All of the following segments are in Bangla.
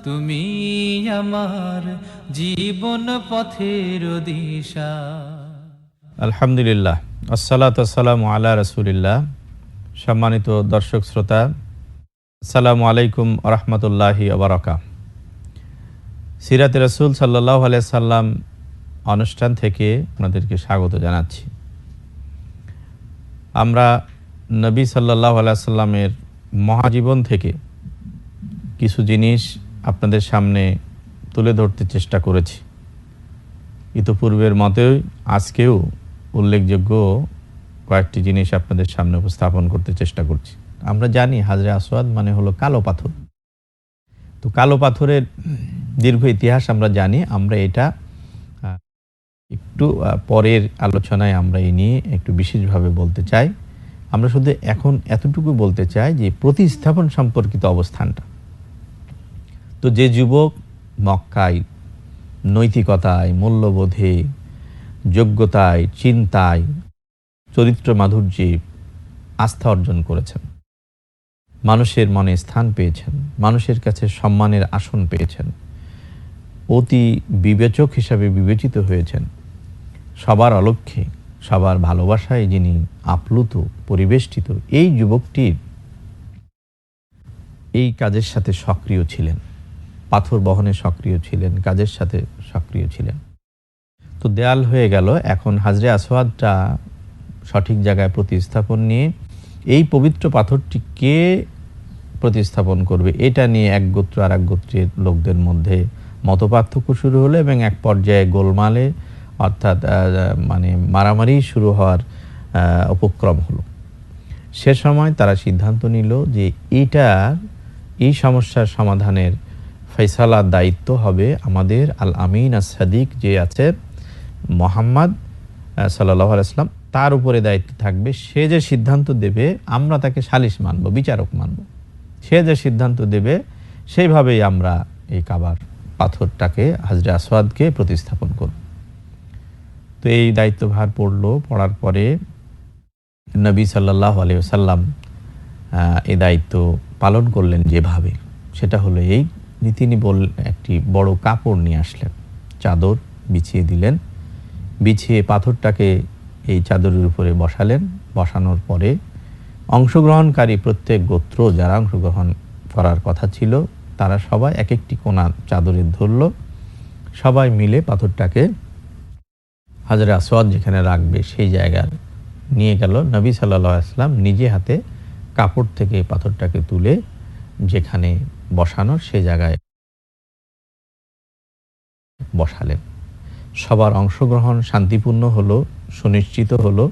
তুমি আমার জীবন পথের দিশা। আলহামদুলিল্লাহ, আসসালাতু আসসালামু আলা রাসূলিল্লাহ। সম্মানিত দর্শক শ্রোতা, আসসালামু আলাইকুম ওয়া রাহমাতুল্লাহি ওয়া বারাকাতুহু। সিরাতে রাসূল সাল্লাল্লাহু আলাইহি সাল্লাম অনুষ্ঠান থেকে আপনাদেরকে স্বাগত জানাচ্ছি। আমরা নবী সাল্লাল্লাহু আলাইহি সাল্লামের মহাজীবন থেকে কিছু জিনিস আপনাদের সামনে তুলে ধরতে চেষ্টা করেছি। ইতোপূর্বের মতোই আজকেও উল্লেখযোগ্য কয়েকটি জিনিস আপনাদের সামনে উপস্থাপন করতে চেষ্টা করছি। আমরা জানি হাজরে আসওয়াদ মানে হলো কালো পাথর। তো কালো পাথরের দীর্ঘ ইতিহাস আমরা জানি। আমরা এটা একটু পরের আলোচনায় আমরা এই নিয়ে একটু বিশেষভাবে বলতে চাই। আমরা শুধু এখন এতটুকু বলতে চাই যে প্রতিস্থাপন সম্পর্কিত অবস্থানটা। তো যে যুবক মক্কায় নৈতিকতায়, মূল্যবোধে, যোগ্যতায়, চিন্তায়, চরিত্র মাধুর্যে আস্থা অর্জন করেছেন, মানুষের মনে স্থান পেয়েছেন, মানুষের কাছে সম্মানের আসন পেয়েছেন, অতি বিবেচক হিসাবে বিবেচিত হয়েছেন, সবার অলক্ষ্যে, সবার ভালোবাসায় যিনি আপ্লুত, পরিবেষ্টিত, এই যুবকটির এই কাজের সাথে সক্রিয় ছিলেন, পাথর বহনে সক্রিয় ছিলেন, কাজের সাথে সক্রিয় ছিলেন। তো দেয়াল হয়ে গেল, এখন হাজরে আসওয়াদটা সঠিক জায়গায় প্রতিস্থাপন নিয়ে এই পবিত্র পাথরটি কে প্রতিস্থাপন করবে এটা নিয়ে এক গোত্র আর এক গোত্রের লোকদের মধ্যে মতপার্থক্য শুরু হলো এবং এক পর্যায়ে গোলমালে অর্থাৎ মারামারি শুরু হওয়ার উপক্রম হলো। সে সময় তারা সিদ্ধান্ত নিল যে এই সমস্যার সমাধানের ফয়সালার দায়িত্ব হবে আমাদের আল আমিন আস সাদিক যে আছে মুহাম্মদ সাল্লাল্লাহু আলাইহি ওয়াসাল্লাম, তার উপরে দায়িত্ব থাকবে। সে যে সিদ্ধান্ত দেবে আমরা তাকে সালিশ মানব, বিচারক মানব। সে যে সিদ্ধান্ত দেবে সেইভাবেই আমরা এই কাবার পাথরটাকে হাজরে আসওয়াদকে প্রতিস্থাপন করব। তো এই দায়িত্বভার পড়ার পরে নবী সাল্লাল্লাহু আলাইহি ওয়াসাল্লাম এই দায়িত্ব পালন করলেন যেভাবে, সেটা হলো এই যে তিনি একটি বড় কাপড় নিয়ে আসলেন, চাদর বিছিয়ে দিলেন, বিছিয়ে পাথরটাকে এই চাদরের উপরে বসালেন। বসানোর পরে অংশগ্রহণকারী প্রত্যেক গোত্র যারা অংশগ্রহণ করার কথা ছিল তারা সবাই এক একটি কোণা চাদরে ধরল, সবাই মিলে পাথরটাকে হাজরে আসওয়াদ যেখানে রাখবে সেই জায়গায় নিয়ে গেল। নবী সাল্লাল্লাহু আলাইহি ওয়াসাল্লাম নিজে হাতে কাপড় থেকে পাথরটাকে তুলে যেখানে বসানোর সেই জায়গায় বসালেন। সবার অংশগ্রহণ শান্তিপূর্ণ হলো, সুনিশ্চিত হলো।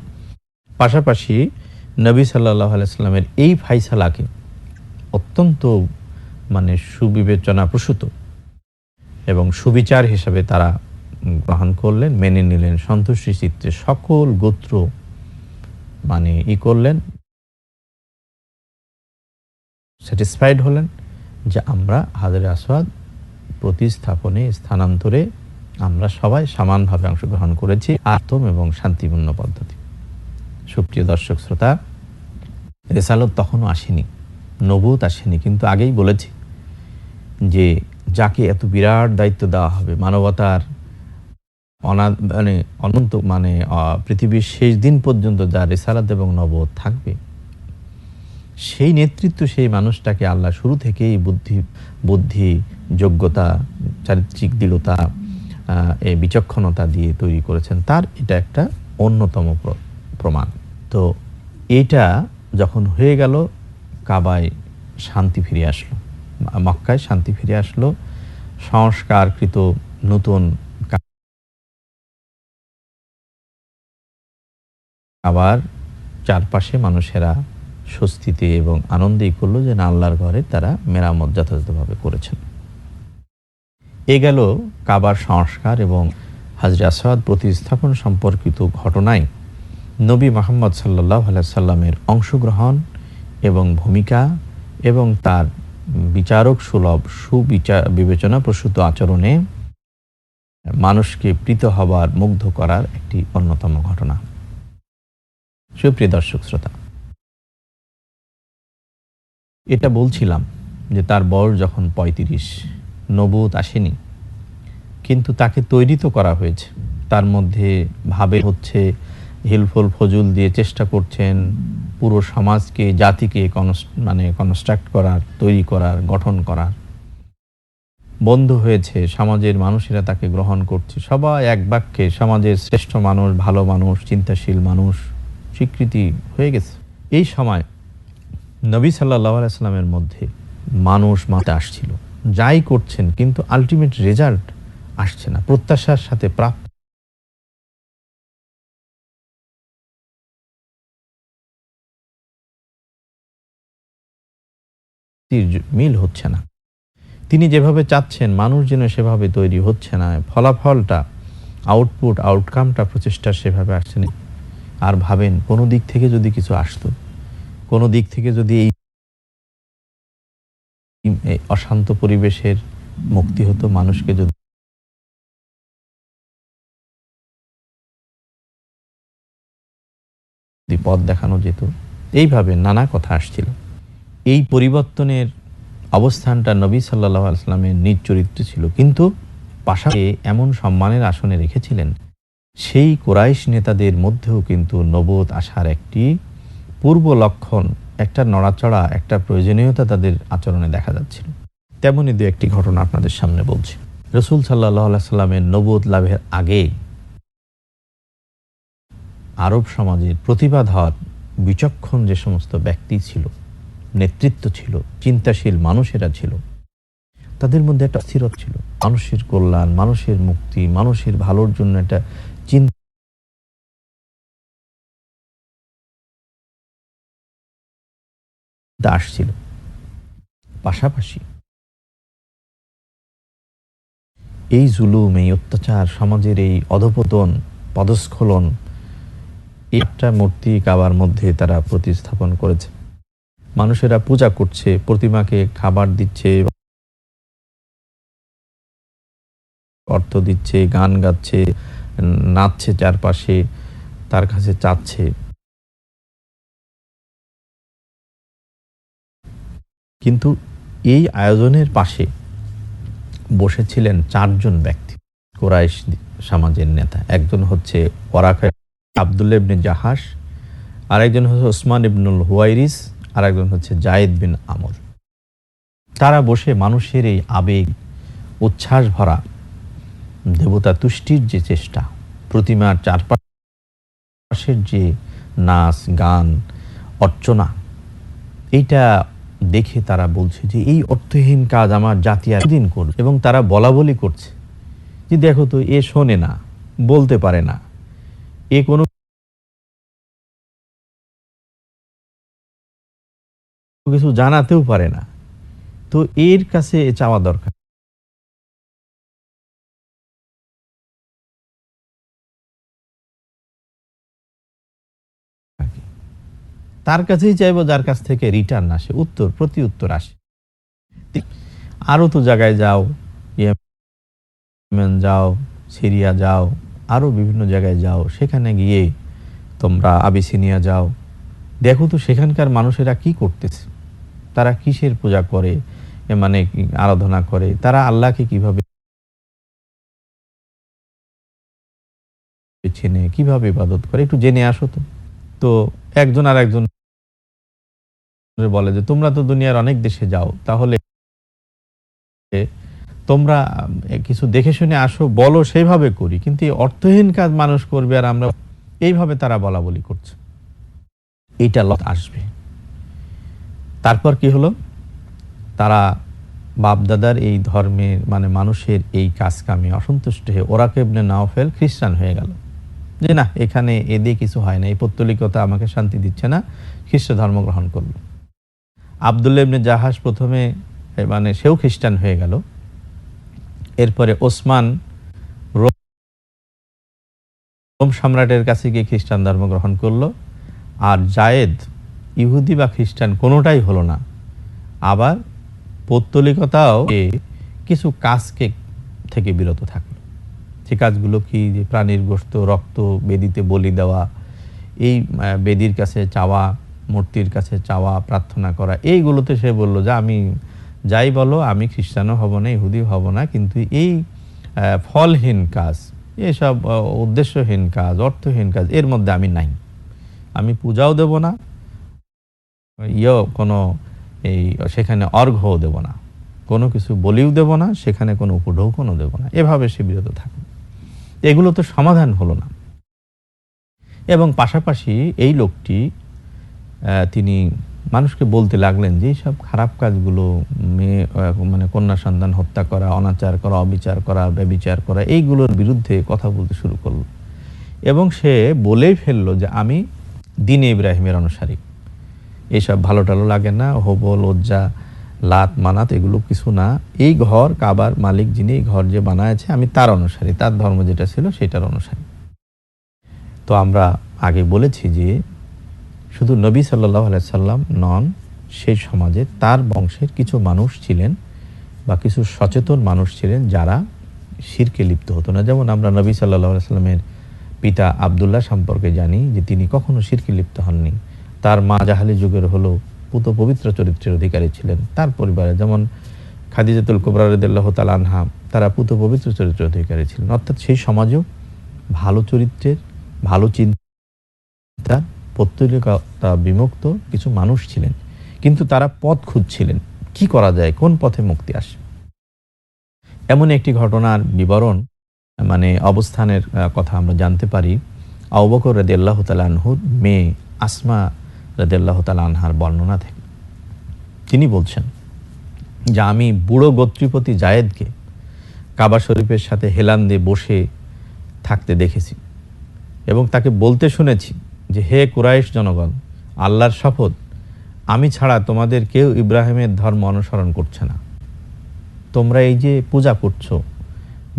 পাশাপাশি নবী সাল্লাল্লাহু আলাইহি ওয়াসাল্লামের এই ফায়সালাকে অত্যন্ত সুবিবেচনা প্রসূত এবং সুবিচার হিসাবে তারা গ্রহণ করলেন, মেনে নিলেন। সন্তুষ্টি চিত্তে সকল গোত্র করলেন, স্যাটিসফাইড হলেন যে আমরা হাজরে আসওয়াদ প্রতিস্থাপনে, স্থানান্তরে আমরা সবাই সমানভাবে অংশগ্রহণ করেছি আত্ম এবং শান্তিপূর্ণ পদ্ধতি। সুপ্রিয় দর্শক শ্রোতা, রিসালত তখনও আসেনি, নবুয়ত আসেনি, কিন্তু আগেই বলেছি যে যাকে এত বিরাট দায়িত্ব দেওয়া হবে, মানবতার অনন্ত পৃথিবীর শেষ দিন পর্যন্ত যা রিসালাত এবং নবুয়ত থাকবে, সেই নেতৃত্ব, সেই মানুষটাকে আল্লাহ শুরু থেকেই বুদ্ধি, যোগ্যতা, চারিত্রিক দৃঢ়তা, বিচক্ষণতা দিয়ে তৈরি করেছেন। তার এটা একটা অন্যতম প্রমাণ। তো এটা যখন হয়ে গেল, কাবায় শান্তি ফিরে আসলো, মক্কায় শান্তি ফিরে আসলো। সংস্কারকৃত নতুন আবার চারপাশে মানুষেরা স্বস্তিতে এবং আনন্দেই করলো যে না, আল্লাহর ঘরে তারা মেরামত যথাযথভাবে করেছেন। এ গেল কাবার সংস্কার এবং হাজরে আসওয়াদ প্রতিস্থাপন সম্পর্কিত ঘটনায় নবী মুহাম্মদ সাল্লাল্লাহু আলাইহি সাল্লামের অংশগ্রহণ এবং ভূমিকা এবং তার বিচারক সুলভ বিবেচনা প্রসূত আচরণে মানুষকে প্রীত হবার, মুগ্ধ করার একটি অন্যতম ঘটনা। সুপ্রিয় দর্শক শ্রোতা, এটা বলছিলাম যে তার বয়স যখন ৩৫, নবুয়ত আসেনি, কিন্তু তাকে তৈরি তো করা হয়েছে। তার মধ্যে ভাবে হচ্ছে হিলফুল ফজুল দিয়ে চেষ্টা করছেন পুরো সমাজকে, জাতিকে কনস্ট্রাক্ট করার, তৈরি করার, গঠন করার। বন্ধ হয়েছে, সমাজের মানুষেরা তাকে গ্রহণ করছে, সবাই এক বাক্যে সমাজের শ্রেষ্ঠ মানুষ, ভালো মানুষ, চিন্তাশীল মানুষ স্বীকৃতি হয়ে গেছে। এই সময় নবী সাল্লাল্লাহু আলাইহি সাল্লামের মধ্যে মানুষ মাতে আসছিল, যাই করছেন কিন্তু আলটিমেট রেজাল্ট আসছে না প্রত্যাশার সাথে প্রাপ্ত মিল হচ্ছে না। তিনি যেভাবে চাচ্ছেন মানুষ যেন সেভাবে তৈরি হচ্ছে না, ফলাফলটা, আউটকামটা, প্রচেষ্টা সেভাবে আসছে না। আর ভাবেন কোনো দিক থেকে যদি কিছু আসতো, কোনো দিক থেকে যদি এই অশান্ত পরিবেশের মুক্তি হতো, মানুষকে যদি পথ দেখানো যেত, এইভাবে নানা কথা আসছিল। এই পরিবর্তনের অবস্থানটা নবী সাল্লাল্লাহু আলাইহি ওয়াসাল্লামের নিজ চরিত্রে ছিল, কিন্তু পাশাপাশি এমন সম্মানের আসনে রেখেছিলেন সেই কুরাইশ নেতাদের মধ্যেও কিন্তু নবুয়ত আসার একটি পূর্ব লক্ষণ, একটা নড়াচড়া, একটা প্রয়োজনীয়তা তাদের আচরণে দেখা যাচ্ছিল। তেমনই দু একটি ঘটনা আপনাদের সামনে বলছি। রাসূল সাল্লাল্লাহু আলাইহি ওয়াসাল্লামের নবুয়ত লাভের আগে আরব সমাজের প্রতিভাধর, বিচক্ষণ যে সমস্ত ব্যক্তি ছিল, নেতৃত্ব ছিল, চিন্তাশীল মানুষেরা ছিল, তাদের মধ্যে একটা স্থিরতা ছিল, মানুষের কল্যাণ, মানুষের মুক্তি, মানুষের ভালোর জন্য একটা চিন্তা আসছিল। পাশাপাশি এই জুলুম, এই অত্যাচার, সমাজের এই অধপতন, পদস্খলন, একটা মূর্তি কাবার মধ্যে তারা প্রতিস্থাপন করেছে। মানুষেরা পূজা করছে, প্রতিমাকে খাবার দিচ্ছে, অর্থ দিচ্ছে, গান গাচ্ছে, নাচছে চারপাশে, তার কাছে চাচ্ছে। কিন্তু এই আয়োজনের পাশে বসেছিলেন চারজন ব্যক্তি, কুরাইশ সমাজের নেতা। একজন হচ্ছে ওয়ারাকা আব্দুল্লাহ ইবনে জাহাশ, আরেকজন হচ্ছে ওসমান ইবনুল হুয়াইরিস, আর একজন হচ্ছে জায়েদ বিন আমর। তারা বসে মানুষের এই আবেগ, উচ্ছ্বাস ভরা দেবতা তুষ্টির যে চেষ্টা, প্রতিমার চারপাশের যে নাচ, গান, অর্চনা, এইটা দেখে তারা বলছে যে এই অর্থহীন কাজ আমার জাতি আর দিন করবে। এবং তারা বলা বলি করছে যে দেখো তো, এ শোনে না, বলতে পারে না, এ কোনো কিছু জানাতেও পারে না, তো এর কাছে চাওয়া দরকার। তার কাছেই চাইবো যার কাছ থেকে রিটার্ন আসে, প্রতি উত্তর আসে। আরো তো জায়গায় যাও, ইয়েমেন যাও, সিরিয়া যাও, আরো বিভিন্ন জায়গায় যাও, সেখানে গিয়ে তোমরা আবিসিনিয়া যাও, দেখো তো সেখানকার মানুষেরা কি করতেছে, তারা কিসের পূজা করে, আরাধনা করে, তারা আল্লাহকে কিভাবে চেনে, কিভাবে ইবাদত করে, একটু জেনে আসো তো। তো একজন আর একজন বলে যে তোমরা তো দুনিয়ার অনেক দেশে যাও, তাহলে তোমরা কিছু দেখে শুনে আসো, বলো, সেইভাবে করি, কিন্তু এই অর্থহীন কাজ মানুষ করবে আর আমরা, এইভাবে তারা বলা বলি করছে। এইটা আসবে। তারপর কি হলো, তারা বাপদাদার এই ধর্মের মানুষের এই কাজ কামে অসন্তুষ্ট হয়ে ওরাকা ইবনে নাওফেল খ্রিস্টান হয়ে গেল, যে না, এখানে এদিকে কিছু হয় না, এই পৌত্তলিকতা আমাকে শান্তি দিচ্ছে না, খ্রিস্ট ধর্ম গ্রহণ করলো। আব্দুল্লাহ ইবনে জাহাশ প্রথমে সেও খ্রিস্টান হয়ে গেল। এরপরে ওসমান রোম সম্রাটের কাছে গিয়ে খ্রিস্টান ধর্ম গ্রহণ করলো। আর জায়েদ ইহুদি বা খ্রিস্টান কোনোটাই হলো না, আবার পৌত্তলিকতাও কিছু কাজকে থেকে বিরত থাকলো। সে কাজগুলো কি, যে প্রাণীর গোশত, রক্ত বেদিতে বলি দেওয়া, এই বেদির কাছে চাওয়া, মূর্তির কাছে চাওয়া, প্রার্থনা করা, এইগুলোতে সে বলল যে আমি যাই বলো, আমি খ্রিস্টানও হব না, ইহুদিও হব না, কিন্তু এই ফলহীন কাজ, এসব উদ্দেশ্যহীন কাজ, অর্থহীন কাজ, এর মধ্যে আমি নাই। আমি পূজাও দেব না, কোনো এই সেখানে অর্ঘ্যও দেব না, কোনো কিছু বলিও দেব না, সেখানে কোনো উপঢৌকনও দেব না। এভাবে সে বিরত থাকুন। এগুলো তো সমাধান হলো না। এবং পাশাপাশি এই লোকটি তিনি মানুষকে বলতে লাগলেন যে এইসব খারাপ কাজগুলো, মেয়ে মানে কন্যা সন্তান হত্যা করা, অনাচার করা, অবিচার করা, ব্যভিচার করা, এইগুলোর বিরুদ্ধে কথা বলতে শুরু করলো। এবং সে বলেই ফেললো যে আমি দ্বীনে ইব্রাহিমের অনুসারী, এইসব ভালো টালো লাগে না, হবল, লজ্জা, লাত, মানাত, এগুলো কিছু না। এই ঘর কাবার মালিক যিনি, এই ঘর যে বানায়ছে, আমি তার অনুসারী, তার ধর্ম যেটা ছিল সেটার অনুসারী। তো আমরা আগে বলেছি যে শুধু নবী সাল্লাল্লাহু আলাইহি সাল্লাম নন, সেই সমাজে তার বংশের কিছু মানুষ ছিলেন বা কিছু সচেতন মানুষ ছিলেন যারা শিরকে লিপ্ত হতো না। যেমন আমরা নবী সাল্লাল্লাহু আলাইহি সাল্লামের পিতা আব্দুল্লাহ সম্পর্কে জানি যে তিনি কখনো শিরকে লিপ্ত হননি। তার মা জাহালি যুগের হলো পুত পবিত্র চরিত্রের অধিকারী ছিলেন। তার পরিবারে যেমন খাদিজাতুল কুবরা রাদিয়াল্লাহু তাআলা আনহা, তারা পুত পবিত্র চরিত্রের অধিকারী ছিলেন। অর্থাৎ সেই সমাজেও ভালো চরিত্রের, ভালো চিন্তা, পৌত্তলিকতা বিমুক্ত কিছু মানুষ ছিলেন, কিন্তু তারা পথ খুঁজছিলেন, কি করা যায়, কোন পথে মুক্তি আসে। এমন একটি ঘটনার বিবরণ, মানে অবস্থানের কথা আমরা জানতে পারি আবু বকর রাদিয়াল্লাহু তাআলা আনহুর মেয়ে আসমা রাদিয়াল্লাহু তাআলা আনহার বর্ণনা থেকে। তিনি বলছেন যে আমি বুড়ো গোত্রীপতি জায়েদকে কাবা শরীফের সাথে হেলান দিয়ে বসে থাকতে দেখেছি এবং তাকে বলতে শুনেছি যে হে কুরাইশ জনগণ, আল্লাহর শপথ, আমি ছাড়া তোমাদের কেউ ইব্রাহিমের ধর্ম অনুসরণ করছে না। তোমরা এই যে পূজা করছো,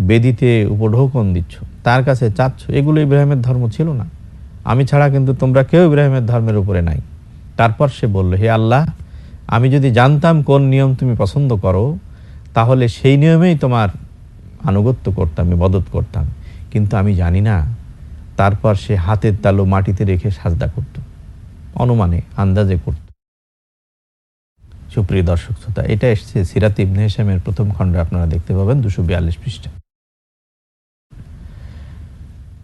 বেদিতে উপঢৌকন দিচ্ছ, তার কাছে চাচ্ছ, এগুলো ইব্রাহিমের ধর্ম ছিল না। আমি ছাড়া কিন্তু তোমরা কেউ ইব্রাহিমের ধর্মের উপরে নাই। তারপর সে বলল, হে আল্লাহ, আমি যদি জানতাম কোন নিয়ম তুমি পছন্দ করো, তাহলে সেই নিয়মেই তোমার আনুগত্য করতাম, ইবাদত করতাম, কিন্তু আমি জানি না। তারপর সে হাতের তালু মাটিতে রেখে সাজদা করত, অনুমানে, আন্দাজে করত। সুপ্রিয় দর্শক শ্রোতা, এটা এসেছে সিরাত ইবনে হিশামের প্রথম খণ্ডে, আপনারা দেখতে পাবেন 242 পৃষ্ঠা।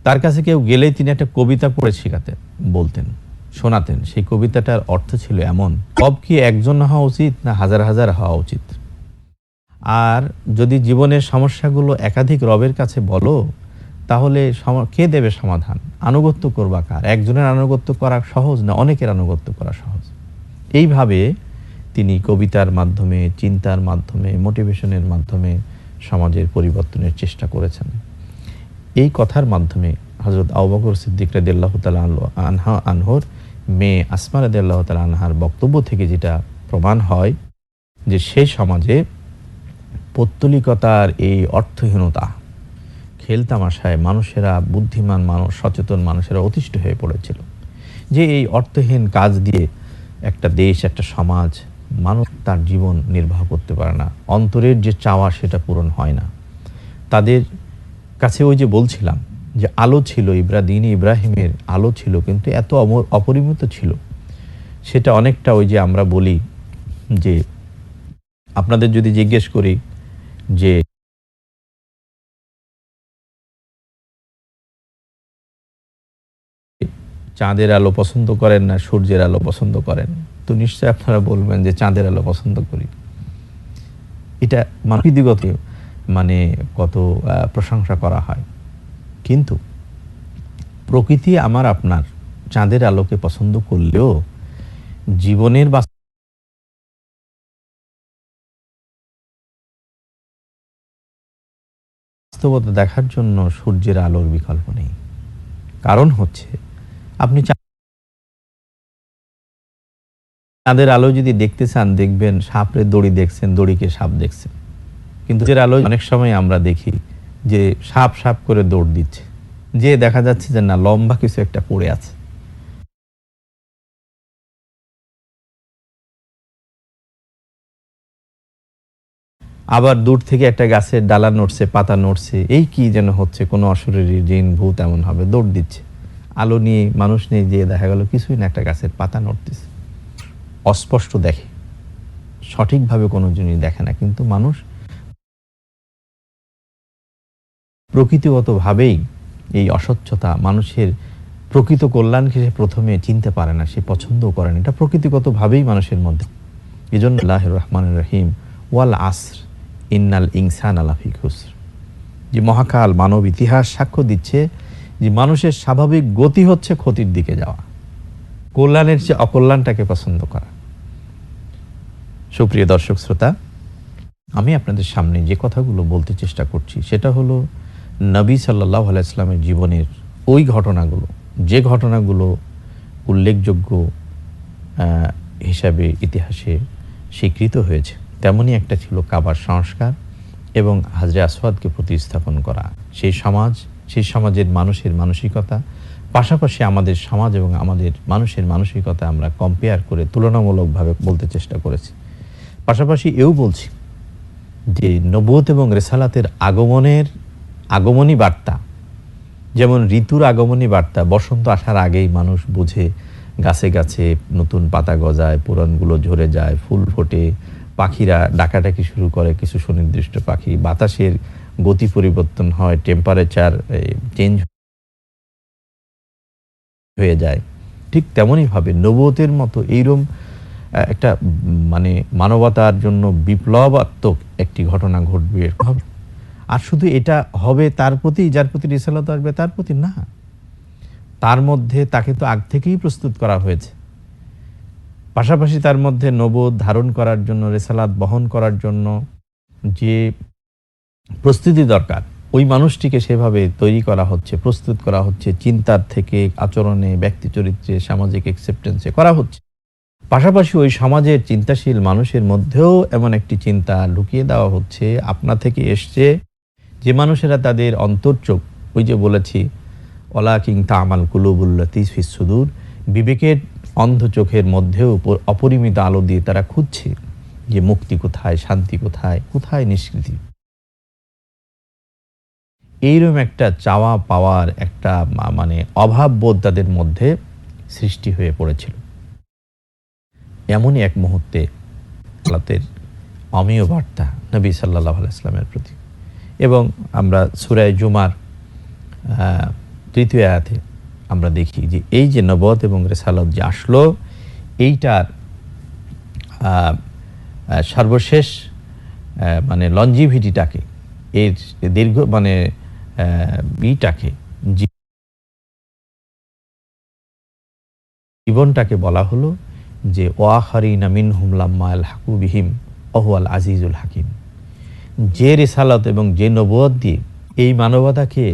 তার কাছে কেউ গেলেই তিনি একটা কবিতা পড়ে শেখাতেন, বলতেন, শোনাতেন। সেই কবিতাটার অর্থ ছিল এমন: রব কি একজন হওয়া উচিত না হাজার হাজার হওয়া উচিত? আর যদি জীবনের সমস্যাগুলো একাধিক রবের কাছে বলো, তাহলে কে দেবে সমাধান? আনুগত্য করবা কার? একজনের আনুগত্য করা সহজ না অনেকের আনুগত্য করা সহজ? এইভাবে তিনি কবিতার মাধ্যমে, চিন্তার মাধ্যমে, মোটিভেশনের মাধ্যমে সমাজের পরিবর্তনের চেষ্টা করেছেন। এই কথার মাধ্যমে হযরত আবু বকর সিদ্দিক রাদিয়াল্লাহু তাআলা আনহুর মেয়ে আসমা রাদিয়াল্লাহু তাআলা আনহার বক্তব্য থেকে যেটা প্রমাণ হয় যে সেই সমাজে পৌত্তলিকতার এই অর্থহীনতা, খেলতামাশায় মানুষেরা, বুদ্ধিমান মানুষ, সচেতন মানুষেরা অতিষ্ঠ হয়ে পড়েছিল। যে এই অর্থহীন কাজ দিয়ে একটা দেশ, একটা সমাজ, মানুষ তার জীবন নির্বাহ করতে পারে না, অন্তরের যে চাওয়া সেটা পূরণ হয় না। তাদের কাছে ওই যে বলছিলাম যে আলো ছিল, দ্বীন ইব্রাহিমের আলো ছিল, কিন্তু এত অপরিমিত ছিল, সেটা অনেকটা ওই যে আমরা বলি যে, আপনাদের যদি জিজ্ঞেস করি যে চাঁদের আলো পছন্দ করেন না সূর্যের আলো পছন্দ করেন, তো নিশ্চয়ই আপনারা বলবেন যে চাঁদের আলো পছন্দ করি। এটা মানবিকগত মানে কত প্রশংসা করা হয়, কিন্তু প্রকৃতি আমার আপনার চাঁদের আলোকে পছন্দ করলেও জীবনের বাস্তবতা দেখার জন্য সূর্যের আলোর বিকল্প নেই। কারণ হচ্ছে, আপনি চাঁদের আলো যদি দেখতে চান, দেখবেন সাপের দড়ি দেখছেন, দড়িকে সাপ দেখছেন। কিন্তু এর আলো অনেক সময় আমরা দেখি যে সাপ সাপ করে দৌড় দিচ্ছে, যে দেখা যাচ্ছে যে না, লম্বা কিছু একটা পড়ে আছে। আবার দূর থেকে একটা গাছের ডালা নড়ছে, পাতা নড়ছে, এই কি যেন হচ্ছে, কোনো অশরীরী জিন ভূত এমন হবে, দৌড় দিচ্ছে। আলো নিয়ে, মানুষ নিয়ে, যেয়ে দেখা গেল কিছুই না, একটা গাছের পাতা নড়তেছে, অস্পষ্ট দেখে, সঠিকভাবে কোনো জিনিস দেখে না, কিন্তু মানুষ প্রকৃতিগতভাবেই এই অস্বচ্ছতা, মানুষের প্রকৃত কল্যাণকে সে প্রথমে চিনতে পারে না, সে পছন্দও করে না, এটা প্রকৃতিগতভাবেই মানুষের মধ্যে। এই জন্য আল্লাহুর রহমানুর রহিম, ওয়াল আসর ইন্নাল ইনসানা লাফি খুসর, যে মহাকাল মানব ইতিহাস সাক্ষ্য দিচ্ছে যে মানুষের স্বাভাবিক গতি হচ্ছে ক্ষতির দিকে যাওয়া, কল্যাণের চেয়ে অকল্যাণটাকে পছন্দ করা। সুপ্রিয় দর্শক শ্রোতা, আমি আপনাদের সামনে যে কথাগুলো বলতে চেষ্টা করছি সেটা হলো নবী সাল্লাল্লাহু আলাইহি ওয়াসাল্লামের জীবনের ওই ঘটনাগুলো, যে ঘটনাগুলো উল্লেখযোগ্য হিসাবে ইতিহাসে স্বীকৃত হয়েছে। তেমনই একটা ছিল কাবার সংস্কার এবং হাজরে আসওয়াদকে প্রতিস্থাপন করা। সেই সমাজ, সেই সমাজের মানুষের মানসিকতা, পাশাপাশি আমাদের সমাজ এবং আমাদের মানুষের মানসিকতা আমরা কম্পেয়ার করে তুলনামূলকভাবে বলতে চেষ্টা করেছি। পাশাপাশি এও বলছি যে নবুয়ত এবং রিসালাতের আগমনী বার্তা, যেমন ঋতুর আগমনী বার্তা, বসন্ত আসার আগেই মানুষ বুঝে গাছে গাছে নতুন পাতা গজায়, পুরানগুলো ঝরে যায়, ফুল ফোটে, পাখিরা ডাকাডাকি শুরু করে, কিছু সুনির্দিষ্ট পাখি, বাতাসের গতি পরিবর্তন হয়, টেম্পারেচার চেঞ্জ হয়ে যায়। ঠিক তেমনইভাবে নবুয়তের মতো এইরকম একটা মানে মানবতার জন্য বিপ্লবাত্মক একটি ঘটনা ঘটবে। আর শুধু এটা হবে তার প্রতি, যার প্রতি রিসালাত আসবে তার প্রতি না, তার মধ্যে তাকে তো আগ থেকেই প্রস্তুত করা হয়েছে। পাশাপাশি তার মধ্যে নবুয়ত ধারণ করার জন্য, রিসালাত বহন করার জন্য যে প্রস্তুতি দরকার, ওই মানুষটিকে সেভাবে তৈরি করা হচ্ছে, প্রস্তুত করা হচ্ছে, চিন্তার থেকে আচরণে, ব্যক্তি চরিত্রে, সামাজিক অ্যাকসেপ্টেন্সে করা হচ্ছে। পাশাপাশি ওই সমাজের চিন্তাশীল মানুষের মধ্যেও এমন একটি চিন্তা ঢুকিয়ে দেওয়া হচ্ছে, আপনা থেকে এসছে, যে মানুষেরা তাদের অন্তর্চোখ, ওই যে বলেছি ওয়ালাকিন তা'মাল কুলুবুল্লাতী ফিস সুদূর, বিবেকের অন্ধ চোখের মধ্যেও অপরিমিত আলো দিয়ে তারা খুঁজছে যে মুক্তি কোথায়, শান্তি কোথায়, কোথায় নিষ্কৃতি। এইরকম একটা চাওয়া পাওয়ার একটা মানে অভাববোধ তাদের মধ্যে সৃষ্টি হয়ে পড়েছিল। এমনই এক মুহূর্তে আল্লাহর অমীয় বার্তা নবী সাল্লাল্লাহু আলাইহি ওয়াসাল্লামের প্রতি, এবং আমরা সূরা জুমার 3য় আয়াতে আমরা দেখি যে এই যে নবুয়ত এবং রিসালাত যে আসলো, এইটার সর্বশেষ মানে লঞ্জিভিটিটাকে, এর দীর্ঘ মানে জীবনটাকে বলা হলো যে ওয়াখারিনা মিনহুম লাম্মা আলহাকু বিহিম ওয়াহুয়াল আজিজুল হাকিম। যে রিসালাত এবং যে নবুয়ত দিয়ে এই মানবতাকে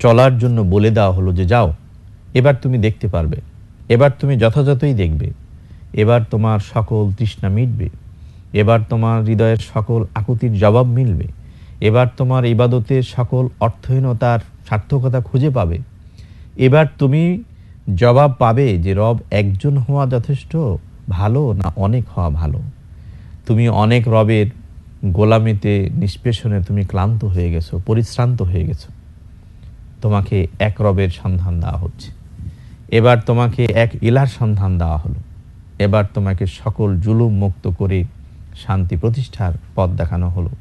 চলার জন্য বলে দেওয়া হলো যে যাও, এবার তুমি দেখতে পারবে, এবার তুমি যথাযথই দেখবে, এবার তোমার সকল তৃষ্ণা মিটবে, এবার তোমার হৃদয়ের সকল আকুতির জবাব মিলবে, এবার তোমার ইবাদতের সকল অর্থহীনতার সার্থকতা খুঁজে পাবে, এবার তুমি জবাব পাবে যে রব একজন হওয়া যথেষ্ট ভালো না অনেক হওয়া ভালো। তুমি অনেক রবের গোলামিতে, নিষ্পেষণে তুমি ক্লান্ত হয়ে গেছো, পরিশ্রান্ত হয়ে গেছো, তোমাকে এক রবের সন্ধান দেওয়া হচ্ছে। এবার তোমাকে এক ইলার সন্ধান দেওয়া হলো, এবার তোমাকে সকল জুলুম মুক্ত করে শান্তি প্রতিষ্ঠার পথ দেখানো হলো।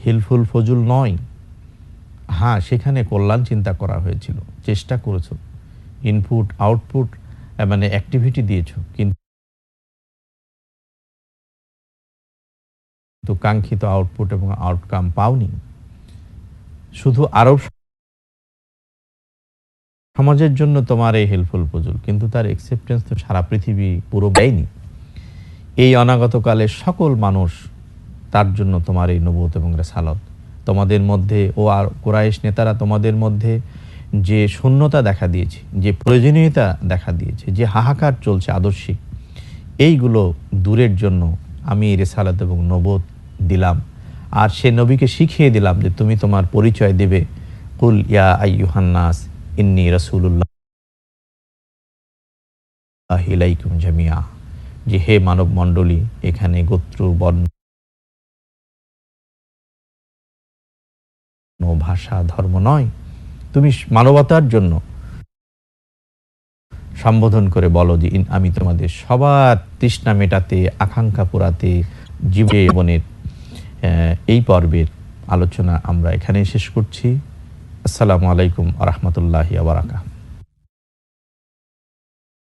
হিলফুল ফজুল নয়, হ্যাঁ সেখানে কল্যাণ চিন্তা করা হয়েছিল, চেষ্টা করেছো, ইনপুট আউটপুট মানে অ্যাক্টিভিটি দিয়েছো, কিন্তু কাঙ্ক্ষিত আউটপুট এবং আউটকাম পাওনি। শুধু আরব সমাজের জন্য তোমার এই হেল্পফুল ফজল, কিন্তু তার অ্যাকসেপ্টেন্স তো সারা পৃথিবী পুরো দেয়নি। এই অনাগতকালে সকল মানুষ, তার জন্য তোমার এই নবুয়ত এবং রিসালাত। তোমাদের মধ্যে আর কুরাইশ নেতারা তোমাদের মধ্যে যে শূন্যতা দেখা দিয়েছে, যে প্রয়োজনীয়তা দেখা দিয়েছে, যে হাহাকার চলছে আদর্শিক, এইগুলো দূরের জন্য আমি রিসালাত এবং নবুয়ত দিলাম। আর সে নবীকে শিখিয়ে দিলাম যে তুমি তোমার পরিচয় দেবে, কুল ইয়া আইয়ুহান নাস ইন্নী রাসূলুল্লাহ ইলাইকুম জামিয়া, যে হে মানব মণ্ডলী, এখানে গোত্র, বর্ণ, ভাষা, ধর্ম নয়, তুমি মানবতার জন্য সম্বোধন করে বলো যে আমি তোমাদের সবার তৃষ্ণা মেটাতে, আকাঙ্ক্ষা পুরাতে, জীবনের এই পর্বের আলোচনা আমরা এখানেই শেষ করছি। আসসালামু আলাইকুম ওয়া রাহমাতুল্লাহি ওয়া বারাকাতুহু।